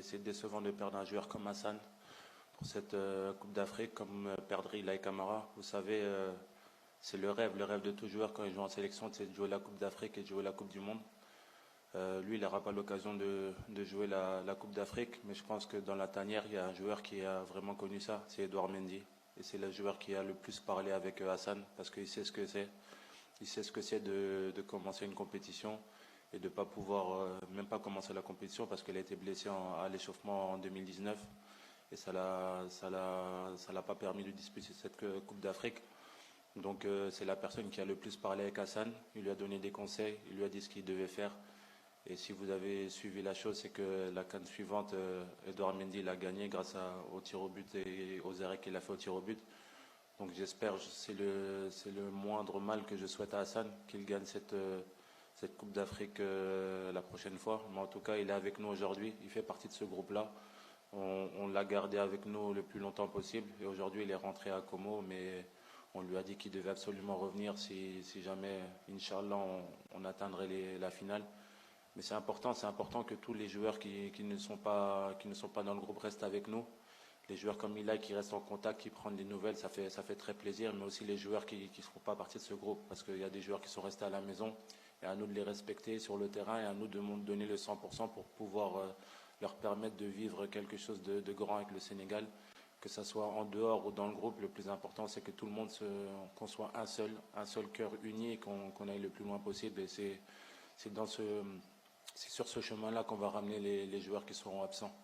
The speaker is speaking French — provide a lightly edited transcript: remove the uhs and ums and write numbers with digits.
c'est décevant de perdre un joueur comme Hassan pour cette Coupe d'Afrique, comme perdre Ilaï Kamara. Vous savez, c'est le rêve de tout joueur quand il joue en sélection, c'est de jouer la Coupe d'Afrique et de jouer la Coupe du Monde. Lui, il n'aura pas l'occasion de jouer la Coupe d'Afrique, mais je pense que dans la tanière, il y a un joueur qui a vraiment connu ça, c'est Edouard Mendy. Et c'est le joueur qui a le plus parlé avec Hassan, parce qu'il sait ce que c'est. Il sait ce que c'est de commencer une compétition et de ne pas pouvoir même pas commencer la compétition parce qu'elle a été blessée à l'échauffement en 2019 et ça l'a pas permis de disputer cette Coupe d'Afrique. Donc c'est la personne qui a le plus parlé avec Hassan. Il lui a donné des conseils, il lui a dit ce qu'il devait faire. Et si vous avez suivi la chose, c'est que la CAN suivante, Edouard Mendy l'a gagné grâce au tir au but et aux arrêts qu'il a fait au tir au but. Donc j'espère, c'est le moindre mal que je souhaite à Hassan, qu'il gagne cette Coupe d'Afrique la prochaine fois. Mais en tout cas, il est avec nous aujourd'hui, il fait partie de ce groupe-là. On l'a gardé avec nous le plus longtemps possible. Et aujourd'hui, il est rentré à Como, mais on lui a dit qu'il devait absolument revenir si jamais, Inch'Allah, on atteindrait la finale. Mais c'est important que tous les joueurs qui ne sont pas dans le groupe restent avec nous. Les joueurs comme Ilaï qui restent en contact, qui prennent des nouvelles, ça fait très plaisir, mais aussi les joueurs qui ne feront pas partie de ce groupe, parce qu'il y a des joueurs qui sont restés à la maison, et à nous de les respecter sur le terrain, et à nous de donner le 100% pour pouvoir leur permettre de vivre quelque chose de grand avec le Sénégal, que ce soit en dehors ou dans le groupe. Le plus important, c'est que tout le monde qu'on soit un seul cœur uni, et qu'on aille le plus loin possible, et c'est sur ce chemin-là qu'on va ramener les joueurs qui seront absents.